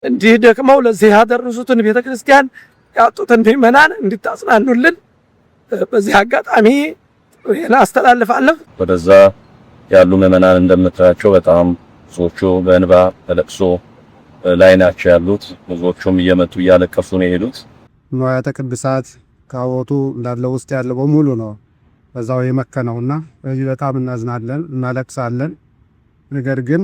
እንዲህ ደክመው ለዚህ ያደረሱትን ቤተክርስቲያን ያጡትን ምእመናን እንድታጽናኑልን በዚህ አጋጣሚ አስተላልፋለሁ። ወደዛ ያሉ ምእመናን እንደምታያቸው በጣም ብዙዎቹ በእንባ በለቅሶ ላይ ናቸው ያሉት። ብዙዎቹም እየመጡ እያለቀሱ ነው የሄዱት። ንዋያተ ቅድሳት ካቦቱ እንዳለ ውስጥ ያለው በሙሉ ነው በዛው የመከነውና በዚህ በጣም እናዝናለን፣ እናለቅሳለን። ነገር ግን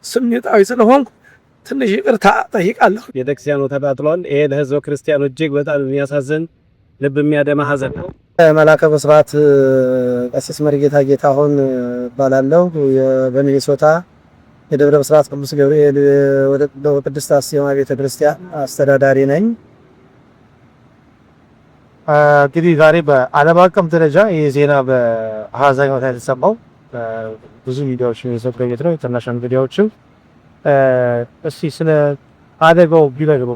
ስሜታዊ ስለሆንኩ ትንሽ ይቅርታ ጠይቃለሁ። ቤተክርስቲያኑ ተቃጥሏል። ይሄ ለህዝበ ክርስቲያኑ እጅግ በጣም የሚያሳዝን ልብ የሚያደማ ሀዘን ነው። መላከ ብስራት ቀሲስ መርጌታ ጌታሁን እባላለሁ። በሚኒሶታ የደብረ ብስራት ቅዱስ ገብርኤል ወደ ቅድስት አርሴማ ቤተክርስቲያን አስተዳዳሪ ነኝ። እንግዲህ ዛሬ በዓለም አቀፍ ደረጃ ይህ ዜና በአሃዛኛው ላይ የተሰማው ብዙ ሚዲያዎች የሚዘገቡት ነው፣ ኢንተርናሽናል ሚዲያዎችም። እስቲ ስለ አደጋው ቢነግሩ።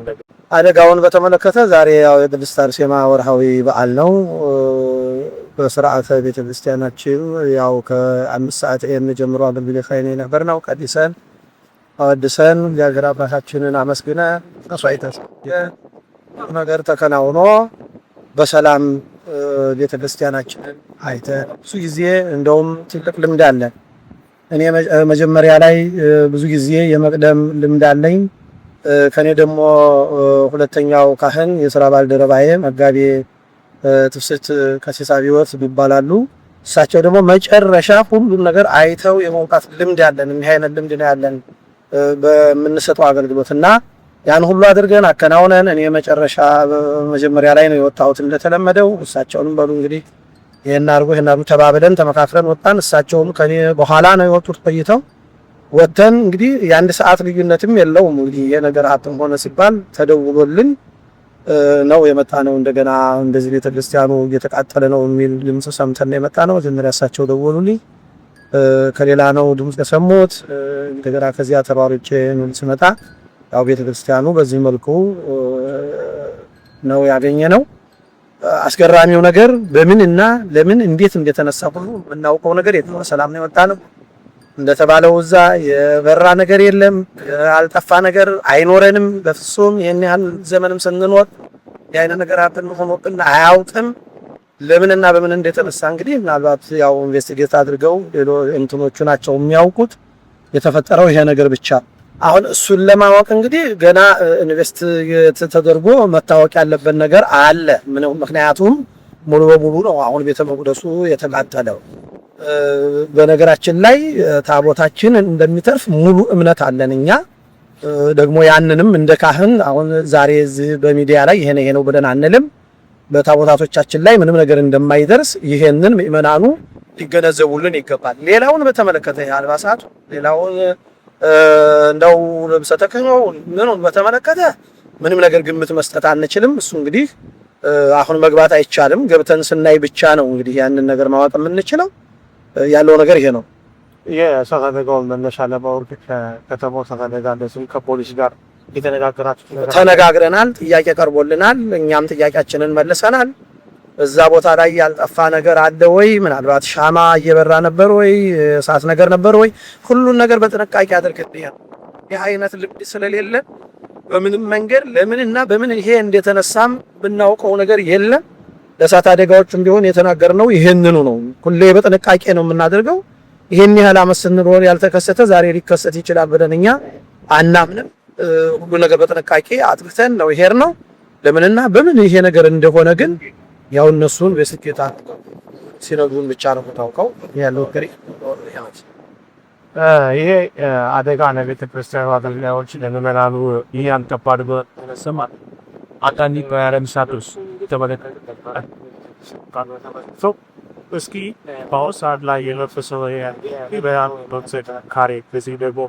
አደጋውን በተመለከተ ዛሬ ያው የቅድስት አርሴማ ወርሃዊ በዓል ነው። በስርዓተ ቤተክርስቲያናችን ያው ከ5 ሰዓት ጀምሮ አገልግሎት ላይ ነበር ነው። ቀድሰን አወድሰን እግዚአብሔር አባታችንን አመስግነን መስዋዕተ ነገር ተከናውኖ በሰላም ቤተክርስቲያናችንን አይተን ብዙ ጊዜ እንደውም ትልቅ ልምድ አለ። እኔ መጀመሪያ ላይ ብዙ ጊዜ የመቅደም ልምድ አለኝ። ከኔ ደግሞ ሁለተኛው ካህን የሥራ ባልደረባዬ መጋቤ ትፍስት ቀሲስ አብዮት ይባላሉ። እሳቸው ደግሞ መጨረሻ ሁሉም ነገር አይተው የመውጣት ልምድ ያለን እንዲህ አይነት ልምድ ነው ያለን በምንሰጠው አገልግሎትና ያን ሁሉ አድርገን አከናውነን እኔ መጨረሻ መጀመሪያ ላይ ነው የወጣሁት እንደተለመደው። እሳቸውንም በሉ እንግዲህ ይሄን አድርጎ ተባብለን ተመካክረን ወጣን። እሳቸውም ከኔ በኋላ ነው የወጡት ቆይተው ወተን እንግዲህ የአንድ ሰዓት ልዩነትም የለውም። እንግዲህ ይሄ ነገር አጥም ሆነ ሲባል ተደውሎልን ነው የመጣ ነው። እንደገና እንደዚህ ቤተክርስቲያኑ እየተቃጠለ ነው የሚል ድምጽ ሰምተን የመጣ ነው። መጀመሪያ እሳቸው ደወሉልኝ። ከሌላ ነው ድምጽ የሰሙት። እንደገና ከዚያ ተባሮቼ ስመጣ ያው ቤተክርስቲያኑ በዚህ መልኩ ነው ያገኘነው። አስገራሚው ነገር በምንና ለምን እንዴት እንደተነሳ ሁሉ የምናውቀው ነገር የለም። ሰላም ነው የወጣነው። እንደተባለው እዛ የበራ ነገር የለም፣ አልጠፋ ነገር አይኖረንም በፍጹም። ይሄን ያህል ዘመንም ስንኖር ያይነ ነገር አጥን ሆኖብን አያውቅም። ለምንና በምን እንደተነሳ እንግዲህ ምናልባት ያው ኢንቨስቲጌት አድርገው እንትኖቹ ናቸው የሚያውቁት የተፈጠረው ይሄ ነገር ብቻ። አሁን እሱን ለማወቅ እንግዲህ ገና ኢንቨስት ተደርጎ መታወቅ ያለበት ነገር አለ። ምክንያቱም ሙሉ በሙሉ ነው አሁን ቤተ መቅደሱ የተቃጠለው። በነገራችን ላይ ታቦታችን እንደሚተርፍ ሙሉ እምነት አለን እኛ። ደግሞ ያንንም እንደ ካህን አሁን ዛሬ እዚህ በሚዲያ ላይ ይሄ ነው ብለን አንልም። በታቦታቶቻችን ላይ ምንም ነገር እንደማይደርስ ይሄንን ምእመናኑ ሊገነዘቡልን ይገባል። ሌላውን በተመለከተ አልባሳት ሌላውን እንደው ልብሰ ተክህኖ ምኑን በተመለከተ ምንም ነገር ግምት መስጠት አንችልም። እሱ እንግዲህ አሁን መግባት አይቻልም። ገብተን ስናይ ብቻ ነው እንግዲህ ያንን ነገር ማወቅ የምንችለው። ያለው ነገር ይሄ ነው። የእሳት አደጋውን መነሻ ለማወቅ ከተማው እሳት አደጋ እንደዚሁም ከፖሊስ ጋር ተነጋግረናል። ጥያቄ ቀርቦልናል። እኛም ጥያቄያችንን መልሰናል። እዛ ቦታ ላይ ያልጠፋ ነገር አለ ወይ? ምናልባት ሻማ እየበራ ነበር ወይ? እሳት ነገር ነበር ወይ? ሁሉን ነገር በጥንቃቄ አድርገን ይሄ አይነት ልምድ ስለሌለ በምንም መንገድ ለምንና በምን ይሄ እንደተነሳም ብናውቀው ነገር የለም። ለእሳት አደጋዎችም ቢሆን የተናገርነው ይሄንኑ ነው። ሁሌ በጥንቃቄ ነው የምናደርገው። ይሄን ያህል ዓመት ስንኖር ያልተከሰተ ዛሬ ሊከሰት ይችላል ብለን እኛ አናምንም። ሁሉ ነገር በጥንቃቄ አጥርተን ነው ይሄር ነው። ለምንና በምን ይሄ ነገር እንደሆነ ግን ያው እነሱን በስኬታ ሲነግሩን ብቻ ነው የምታውቀው ያለው ግሪ ይሄ አደጋ ነው። ቤተክርስቲያኑ አገልጋዮች ለምእመናኑ ይሄ አንቀባድ በተሰማ አጣኒ በአረምሳቶስ ተመለከተ እስኪ በአውሳድ ላይ የመፈሰው የበያን በመሰለ ካሬ በዚህ ደግሞ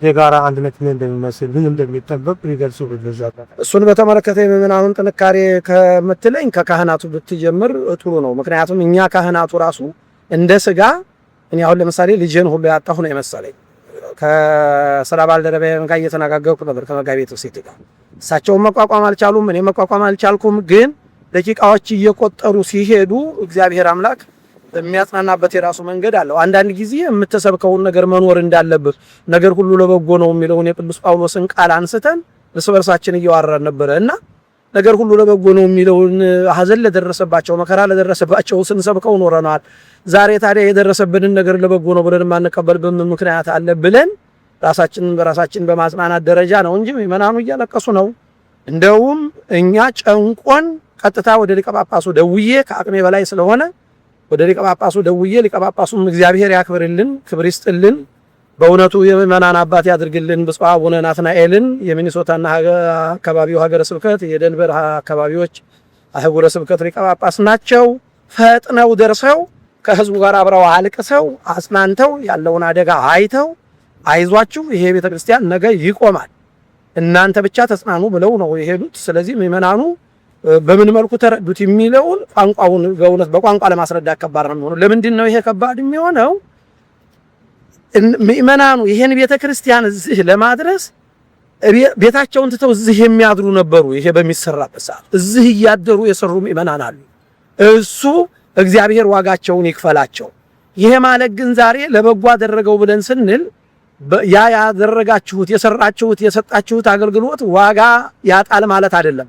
የጋራ አንድነት ምን እንደሚመስል ምን እንደሚጠበቅ ሊገልጹ ይችላል። እሱን በተመለከተ የምእመናኑን ጥንካሬ ከምትለኝ ከካህናቱ ብትጀምር ጥሩ ነው። ምክንያቱም እኛ ካህናቱ ራሱ እንደ ስጋ እኔ አሁን ለምሳሌ ልጄን ሁሉ ያጣሁ ነው የመሰለኝ። ከሥራ ባልደረባዬ ጋር እየተነጋገርኩ ነበር ከመጋቤ ትውስት ጋር። እሳቸውን መቋቋም አልቻሉም፣ እኔ መቋቋም አልቻልኩም። ግን ደቂቃዎች እየቆጠሩ ሲሄዱ እግዚአብሔር አምላክ የሚያጽናናበት የራሱ መንገድ አለው። አንዳንድ ጊዜ የምትሰብከውን ነገር መኖር እንዳለበት ነገር ሁሉ ለበጎ ነው የሚለውን የቅዱስ ጳውሎስን ቃል አንስተን እርስ በርሳችን እያወራን ነበረ እና ነገር ሁሉ ለበጎ ነው የሚለውን ሐዘን ለደረሰባቸው መከራ ለደረሰባቸው ስንሰብከው ኖረናል። ዛሬ ታዲያ የደረሰብንን ነገር ለበጎ ነው ብለን ማንቀበልበት ምክንያት አለ ብለን ራሳችንን በራሳችን በማጽናናት ደረጃ ነው እንጂ ምእመናኑ እያለቀሱ ነው። እንደውም እኛ ጨንቆን ቀጥታ ወደ ሊቀ ጳጳሱ ደውዬ ከአቅሜ በላይ ስለሆነ ወደ ሊቀ ጳጳሱ ደውዬ ሊቀ ጳጳሱም እግዚአብሔር ያክብርልን ክብር ይስጥልን በእውነቱ የምእመናን አባት ያድርግልን ብፁዕ አቡነ ናትናኤልን የሚኒሶታና አካባቢው ሀገረ ስብከት የደንበር አካባቢዎች አህጉረ ስብከት ሊቀ ጳጳስ ናቸው። ፈጥነው ደርሰው ከህዝቡ ጋር አብረው አልቅሰው አጽናንተው ያለውን አደጋ አይተው አይዟችሁ ይሄ ቤተክርስቲያን ነገ ይቆማል እናንተ ብቻ ተጽናኑ ብለው ነው የሄዱት። ስለዚህ ምእመናኑ በምን መልኩ ተረዱት የሚለውን ቋንቋውን በእውነት በቋንቋ ለማስረዳት ከባድ ነው የሚሆነው። ለምንድን ነው ይሄ ከባድ የሚሆነው? ምእመናኑ ይሄን ቤተክርስቲያን እዚህ ለማድረስ ቤታቸውን ትተው እዚህ የሚያድሩ ነበሩ። ይሄ በሚሰራበት ሰዓት እዚህ እያደሩ የሰሩ ምእመናን አሉ። እሱ እግዚአብሔር ዋጋቸውን ይክፈላቸው። ይሄ ማለት ግን ዛሬ ለበጎ አደረገው ብለን ስንል ያ ያደረጋችሁት የሰራችሁት የሰጣችሁት አገልግሎት ዋጋ ያጣል ማለት አይደለም።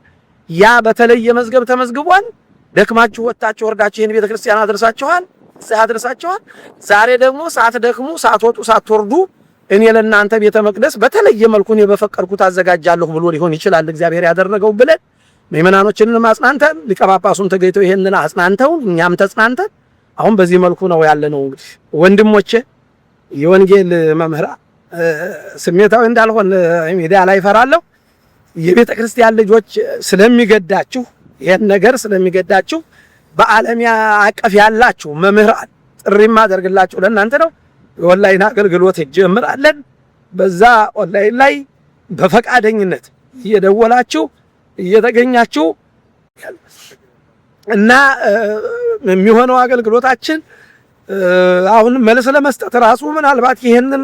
ያ በተለየ መዝገብ ተመዝግቧል። ደክማችሁ ወጣችሁ ወርዳችሁ ይሄን ቤተክርስቲያን አድርሳችኋል አድርሳችኋል። ዛሬ ደግሞ ሳትደክሙ ሳትወጡ ሳትወርዱ እኔ ለእናንተ ቤተ መቅደስ በተለየ መልኩ እኔ በፈቀድኩት አዘጋጃለሁ ብሎ ሊሆን ይችላል እግዚአብሔር ያደረገው ብለን ምእመናኖችን ማጽናንተን ሊቀ ጳጳሱን ተገኝተው ይሄንን አጽናንተው እኛም ተጽናንተን አሁን በዚህ መልኩ ነው ያለነው። እንግዲህ ወንድሞቼ የወንጌል መምህራን ስሜታዊ እንዳልሆን ሚዲያ ላይ ፈራለሁ። የቤተ ክርስቲያን ልጆች ስለሚገዳችሁ ይሄን ነገር ስለሚገዳችሁ በዓለም አቀፍ ያላችሁ መምህራን ጥሪ ማደርግላችሁ ለእናንተ ነው። የኦንላይን አገልግሎት ጀምራለን። በዛ ኦንላይን ላይ በፈቃደኝነት እየደወላችሁ እየተገኛችሁ እና የሚሆነው አገልግሎታችን አሁን መልስ ለመስጠት ራሱ ምናልባት ይሄንን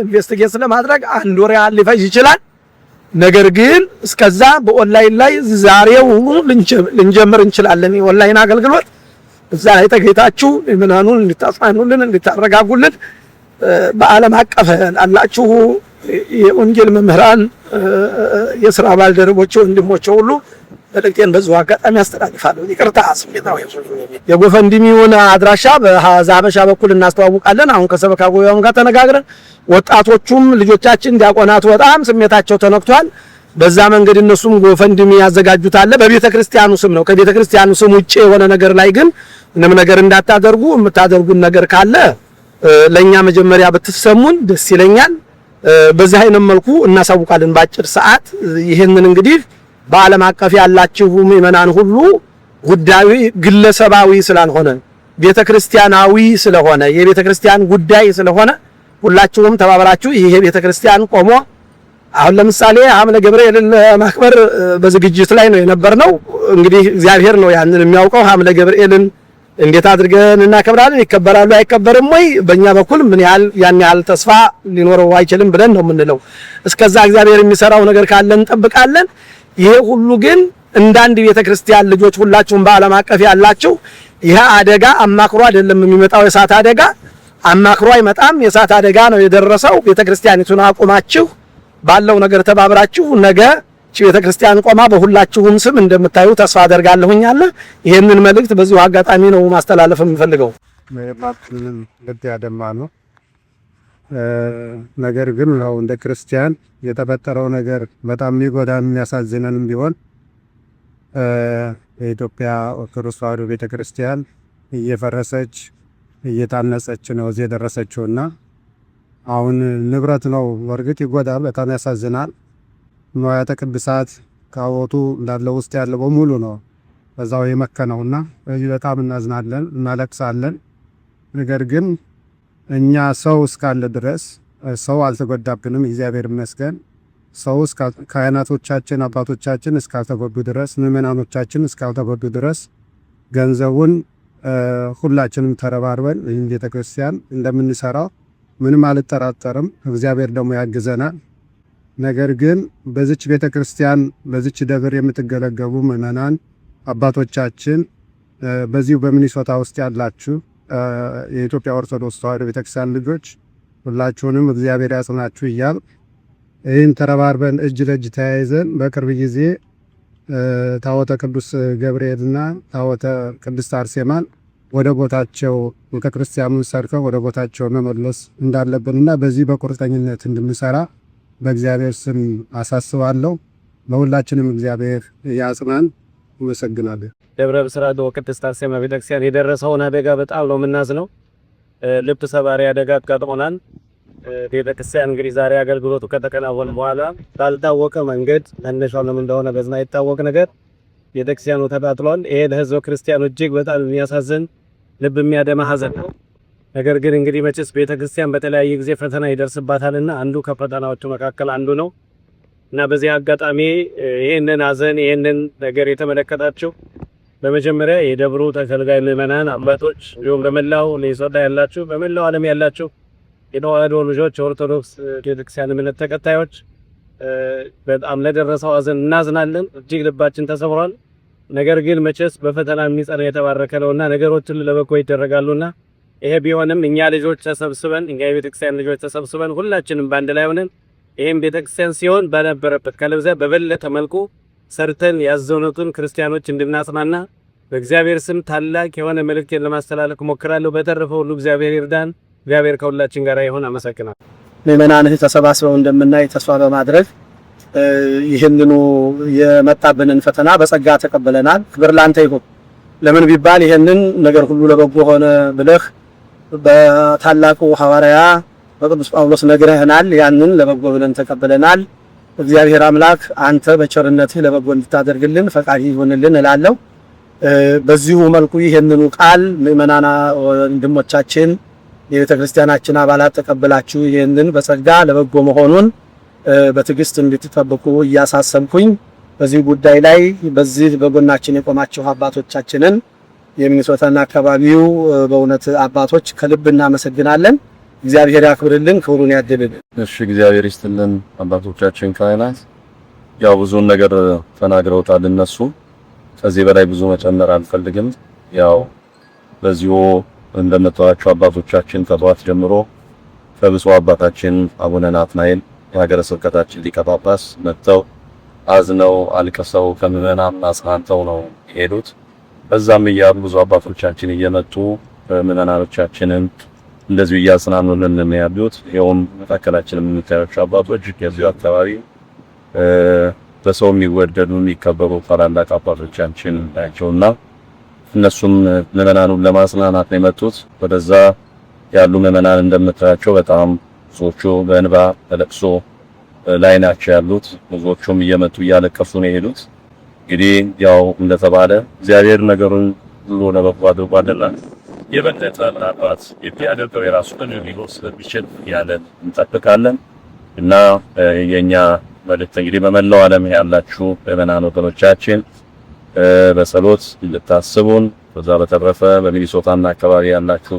ኢንቨስቲጌት ለማድረግ አንድ ወር ያህል ሊፈጅ ይችላል። ነገር ግን እስከዛ በኦንላይን ላይ ዛሬው ልንጀምር እንችላለን የኦንላይን አገልግሎት። እዛ ላይ ተገኝታችሁ ምእመናኑን እንድታጽናኑልን እንድታረጋጉልን በዓለም አቀፍ ላላችሁ የወንጌል መምህራን የሥራ ባልደረቦች ወንድሞች ሁሉ መልእክቴን በዚሁ አጋጣሚ አስተላልፋለሁ። ይቅርታ ስሜታዊ የጎፈንድሚውን አድራሻ በዛበሻ በኩል እናስተዋውቃለን። አሁን ከሰበካ ጉባኤውም ጋር ተነጋግረን ወጣቶቹም ልጆቻችን ዲያቆናቱ በጣም ስሜታቸው ተነክቷል። በዛ መንገድ እነሱም ጎፈንድሚ ያዘጋጁታል። በቤተ ክርስቲያኑ ስም ነው። ከቤተ ክርስቲያኑ ስም ውጪ የሆነ ነገር ላይ ግን ምንም ነገር እንዳታደርጉ። የምታደርጉን ነገር ካለ ለኛ መጀመሪያ ብትሰሙን ደስ ይለኛል። በዚህ አይነት መልኩ እናሳውቃለን በአጭር ሰዓት። ይሄንን እንግዲህ በዓለም አቀፍ ያላችሁ ምእመናን ሁሉ ጉዳዩ ግለሰባዊ ስላልሆነ ቤተክርስቲያናዊ ስለሆነ የቤተክርስቲያን ጉዳይ ስለሆነ ሁላችሁም ተባብራችሁ ይሄ ቤተክርስቲያን ቆሞ አሁን ለምሳሌ ሐምለ ገብርኤልን ማክበር በዝግጅት ላይ ነው የነበርነው። እንግዲህ እግዚአብሔር ነው ያንን የሚያውቀው። ሐምለ ገብርኤልን እንዴት አድርገን እናከብራለን? ይከበራሉ አይከበርም ወይ? በእኛ በኩል ምን ያህል ያን ያህል ተስፋ ሊኖረው አይችልም ብለን ነው የምንለው። እስከዛ እግዚአብሔር የሚሰራው ነገር ካለ እንጠብቃለን። ይሄ ሁሉ ግን እንዳንድ ቤተክርስቲያን ልጆች ሁላችሁም በዓለም አቀፍ ያላችሁ ይሄ አደጋ አማክሮ አይደለም የሚመጣው። የእሳት አደጋ አማክሮ አይመጣም። የእሳት አደጋ ነው የደረሰው። ቤተክርስቲያኒቱን አቁማችሁ ባለው ነገር ተባብራችሁ ነገ ቤተክርስቲያን ቆማ በሁላችሁም ስም እንደምታዩ ተስፋ አደርጋለሁኝ አለ። ይሄንን መልእክት በዚሁ አጋጣሚ ነው ማስተላለፍ የምፈልገው። ማጥልን ልብ ያደማ ነው። ነገር ግን ነው እንደ ክርስቲያን የተፈጠረው ነገር በጣም የሚጎዳን የሚያሳዝነንም ቢሆን የኢትዮጵያ ኦርቶዶክስ ተዋሕዶ ቤተክርስቲያን እየፈረሰች እየታነጸች ነው እዚህ የደረሰችውና አሁን ንብረት ነው። ወርግጥ ይጎዳል፣ በጣም ያሳዝናል። ንዋያተ ቅድሳት ካቦቱ እንዳለ ውስጥ ያለው በሙሉ ነው በዛው የመከነውና በዚህ በጣም እናዝናለን፣ እናለቅሳለን። ነገር ግን እኛ ሰው እስካለ ድረስ ሰው አልተጎዳብንም፣ እግዚአብሔር ይመስገን። ሰው ካህናቶቻችን አባቶቻችን እስካልተጎዱ ድረስ ምእመናኖቻችን እስካልተጎዱ ድረስ ገንዘቡን ሁላችንም ተረባርበን ይህን ቤተክርስቲያን እንደምንሰራው ምንም አልጠራጠርም። እግዚአብሔር ደግሞ ያግዘናል። ነገር ግን በዚች ቤተክርስቲያን በዚች ደብር የምትገለገሉ ምእመናን አባቶቻችን በዚሁ በሚኒሶታ ውስጥ ያላችሁ የኢትዮጵያ ኦርቶዶክስ ተዋሕዶ ቤተክርስቲያን ልጆች ሁላችሁንም እግዚአብሔር ያጽናችሁ እያል ይህን ተረባርበን እጅ ለእጅ ተያይዘን በቅርብ ጊዜ ታቦተ ቅዱስ ገብርኤልና ታቦተ ቅድስት አርሴማን ወደ ቦታቸው ቤተክርስቲያኑን ሰርተው ወደ ቦታቸው መመለስ እንዳለብንና በዚህ በቁርጠኝነት እንድንሰራ በእግዚአብሔር ስም አሳስባለሁ። ለሁላችንም እግዚአብሔር ያጽናን። አመሰግናለሁ። ደብረ ብስራት ወቅድስት አርሴማ ቤተክርስቲያን የደረሰውን አደጋ በጣም ነው የምናዝነው። ልብ ሰባሪ አደጋ አጋጥሞናል። ቤተክርስቲያን እንግዲህ ዛሬ አገልግሎቱ ከተከናወነ በኋላ ባልታወቀ መንገድ መነሻው ለምን እንደሆነ በዝና የታወቀ ነገር ቤተክርስቲያኑ ተቃጥሏል። ይሄ ለህዝበ ክርስቲያኑ እጅግ በጣም የሚያሳዝን ልብ የሚያደማ ሀዘን ነው። ነገር ግን እንግዲህ መቼስ ቤተክርስቲያን በተለያየ ጊዜ ፈተና ይደርስባታልና አንዱ ከፈተናዎቹ መካከል አንዱ ነው እና በዚህ አጋጣሚ ይሄንን ሀዘን ይሄንን ነገር የተመለከታችሁ በመጀመሪያ የደብሩ ተገልጋይ ምዕመናን አባቶች፣ እንዲሁም በመላው ለኢትዮጵያ ያላችሁ በመላው ዓለም ያላችሁ የተዋህዶ ልጆች የኦርቶዶክስ ቤተክርስቲያን እምነት ተከታዮች በጣም ለደረሰው ሀዘን እናዝናለን። እጅግ ልባችን ተሰብሯል። ነገር ግን መቼስ በፈተና የሚጸና የተባረከ ነውና ነገሮችን ለበጎ ይደረጋሉና ይሄ ቢሆንም እኛ ልጆች ተሰብስበን እኛ የቤተክርስቲያን ልጆች ተሰብስበን ሁላችንም ባንድ ላይ ሆነን ይሄን ቤተክርስቲያን ሲሆን በነበረበት ከለብዛ በበለጠ መልኩ ሰርተን ያዘኑትን ክርስቲያኖች እንድናጽናና በእግዚአብሔር ስም ታላቅ የሆነ መልእክቴን ለማስተላለፍ ሞክራለሁ። በተረፈ ሁሉ እግዚአብሔር ይርዳን። እግዚአብሔር ከሁላችን ጋር ይሁን። አመሰግናለሁ። ምእመናን ተሰባስበው እንደምናይ ተስፋ በማድረግ ይህንኑ የመጣብንን ፈተና በጸጋ ተቀበለናል። ክብር ላንተ ይሁን። ለምን ቢባል ይሄንን ነገር ሁሉ ለበጎ ሆነ ብለህ በታላቁ ሐዋርያ በቅዱስ ጳውሎስ ነግረህናል። ያንን ለበጎ ብለን ተቀበለናል። እግዚአብሔር አምላክ አንተ በቸርነትህ ለበጎ እንድታደርግልን ፈቃድ ይሁንልን እላለሁ። በዚሁ መልኩ ይሄንኑ ቃል ምእመናና ወንድሞቻችን የቤተ ክርስቲያናችን አባላት ተቀበላችሁ ይሄንን በጸጋ ለበጎ መሆኑን በትዕግስት እንድትጠብቁ እያሳሰብኩኝ በዚህ ጉዳይ ላይ በዚህ በጎናችን የቆማችሁ አባቶቻችንን የሚኒሶታና አካባቢው በእውነት አባቶች ከልብ እናመሰግናለን። እግዚአብሔር ያክብርልን፣ ክብሩን ያድልልን። እሺ፣ እግዚአብሔር ይስጥልን። አባቶቻችን ካህናት ያው ብዙን ነገር ተናግረውታል። እነሱ ከዚህ በላይ ብዙ መጨመር አልፈልግም። ያው በዚሁ እንደምታዋቸው አባቶቻችን ከጧት ጀምሮ ከብፁዕ አባታችን አቡነ ናትናኤል የሀገረ ስብከታችን ሊቀ ጳጳስ መጥተው አዝነው አልቅሰው ከምዕመናን አጽናንተው ነው የሄዱት። በዛም እያሉ ብዙ አባቶቻችን እየመጡ ምዕመናኖቻችንን እንደዚሁ እያጽናኑልን ነው ያሉት። ይኸውም መካከላችን የምንታያቸው አባቶች የዚሁ አካባቢ በሰው የሚወደዱ የሚከበሩ ታላላቅ አባቶቻችን ናቸውና እነሱም ምዕመናኑን ለማጽናናት ነው የመጡት። ወደዛ ያሉ ምዕመናን እንደምታያቸው በጣም ብዙዎቹ በእንባ በለቅሶ ላይ ናቸው ያሉት። ብዙዎቹም እየመጡ እያለቀሱ ነው የሄዱት። እንግዲህ ያው እንደተባለ እግዚአብሔር ነገሩን ሁሉ ለበጎ አድርጓልና የበለጠ ምናልባት የሚያደርገው የራሱ ሊሆን ስለሚችል ያለን እንጠብቃለን እና የኛ መልእክት እንግዲህ በመላው ዓለም ያላችሁ ምዕመናን ወገኖቻችን በጸሎት እንድታስቡን፣ በዛ በተረፈ በሚኒሶታና አካባቢ ያላችሁ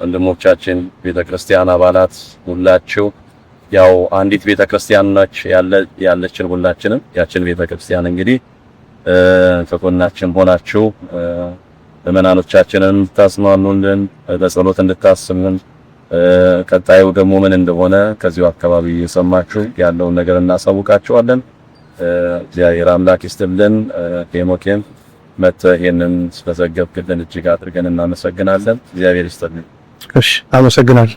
ወንድሞቻችን ቤተክርስቲያን አባላት ሁላችሁ ያው አንዲት ቤተክርስቲያን ነች ያለችን ሁላችንም ያችን ቤተክርስቲያን እንግዲህ ከጎናችን ሆናችሁ ምዕመናኖቻችንን እንድታጽናኑልን በጸሎት እንድታስቡን ቀጣዩ ደግሞ ምን እንደሆነ ከዚሁ አካባቢ የሰማችሁ ያለውን ነገር እናሳውቃችኋለን። እግዚአብሔር አምላክ ይስጥልን። ሄሞኬም መጥተህ ይሄንን ስለዘገብክልን እጅግ አድርገን እናመሰግናለን። እግዚአብሔር ይስጥልን። እሺ፣ አመሰግናለሁ።